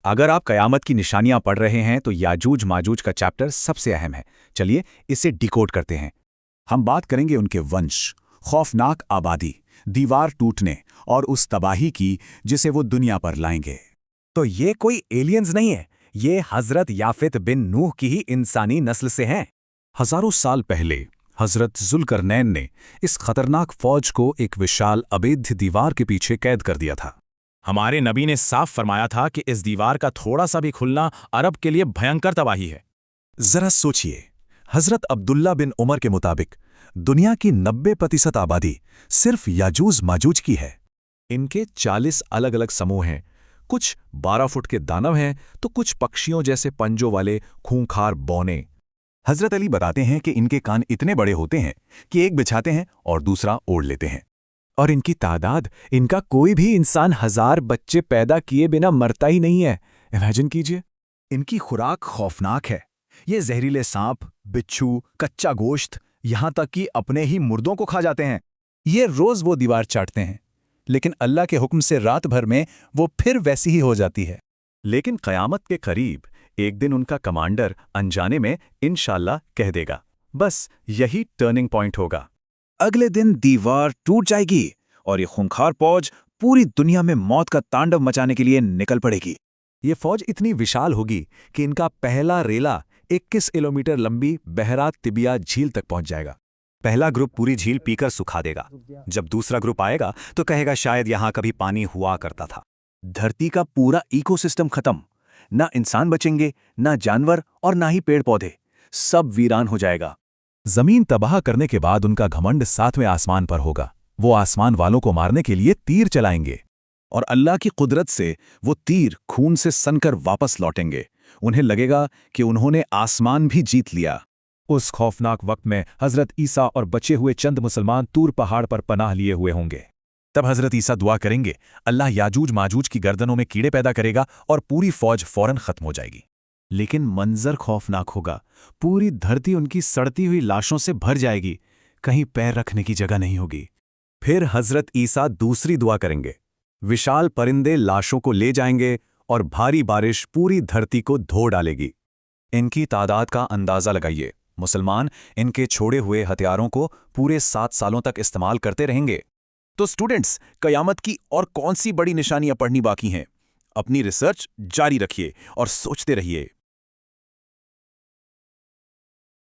अगर आप कयामत की निशानियां पढ़ रहे हैं तो याजूज माजूज का चैप्टर सबसे अहम है। चलिए इसे डिकोड करते हैं। हम बात करेंगे उनके वंश, खौफनाक आबादी, दीवार टूटने और उस तबाही की जिसे वो दुनिया पर लाएंगे। तो ये कोई एलियंस नहीं है, ये हजरत याफित बिन नूह की ही इंसानी नस्ल से हैं। हजारों साल पहले हजरत जुल्करनैन ने इस खतरनाक फौज को एक विशाल अभेद्य दीवार के पीछे कैद कर दिया था। हमारे नबी ने साफ फरमाया था कि इस दीवार का थोड़ा सा भी खुलना अरब के लिए भयंकर तबाही है। जरा सोचिए, हजरत अब्दुल्ला बिन उमर के मुताबिक दुनिया की 90% आबादी सिर्फ याजूज माजूज की है। इनके 40 अलग अलग समूह हैं। कुछ 12 फुट के दानव हैं तो कुछ पक्षियों जैसे पंजों वाले खूंखार बौने। हजरत अली बताते हैं कि इनके कान इतने बड़े होते हैं कि एक बिछाते हैं और दूसरा ओढ़ लेते हैं। और इनकी तादाद, इनका कोई भी इंसान 1000 बच्चे पैदा किए बिना मरता ही नहीं है। इमेजिन कीजिए। इनकी खुराक खौफनाक है। ये जहरीले सांप, बिच्छू, कच्चा गोश्त, यहां तक कि अपने ही मुर्दों को खा जाते हैं। ये रोज वो दीवार चाटते हैं, लेकिन अल्लाह के हुक्म से रात भर में वो फिर वैसी ही हो जाती है। लेकिन क़यामत के करीब एक दिन उनका कमांडर अनजाने में इंशाल्लाह कह देगा, बस यही टर्निंग पॉइंट होगा। अगले दिन दीवार टूट जाएगी और ये खूंखार फौज पूरी दुनिया में मौत का तांडव मचाने के लिए निकल पड़ेगी। ये फौज इतनी विशाल होगी कि इनका पहला रेला 21 किलोमीटर लंबी बहरा तिबिया झील तक पहुंच जाएगा। पहला ग्रुप पूरी झील पीकर सुखा देगा। जब दूसरा ग्रुप आएगा तो कहेगा शायद यहां कभी पानी हुआ करता था। धरती का पूरा इकोसिस्टम खत्म, ना इंसान बचेंगे, ना जानवर और ना ही पेड़ पौधे, सब वीरान हो जाएगा। जमीन तबाह करने के बाद उनका घमंड 7वें आसमान पर होगा। वो आसमान वालों को मारने के लिए तीर चलाएंगे और अल्लाह की कुदरत से वो तीर खून से सनकर वापस लौटेंगे। उन्हें लगेगा कि उन्होंने आसमान भी जीत लिया। उस खौफनाक वक्त में हजरत ईसा और बचे हुए चंद मुसलमान तूर पहाड़ पर पनाह लिए हुए होंगे। तब हजरत ईसा दुआ करेंगे, अल्लाह याजूज माजूज की गर्दनों में कीड़े पैदा करेगा और पूरी फौज फौरन खत्म हो जाएगी। लेकिन मंजर खौफनाक होगा। पूरी धरती उनकी सड़ती हुई लाशों से भर जाएगी, कहीं पैर रखने की जगह नहीं होगी। फिर हजरत ईसा दूसरी दुआ करेंगे। विशाल परिंदे लाशों को ले जाएंगे और भारी बारिश पूरी धरती को धो डालेगी। इनकी तादाद का अंदाजा लगाइए। मुसलमान इनके छोड़े हुए हथियारों को पूरे 7 सालों तक इस्तेमाल करते रहेंगे। तो स्टूडेंट्स, कयामत की और कौन सी बड़ी निशानियां पढ़नी बाकी हैं? अपनी रिसर्च जारी रखिए और सोचते रहिए।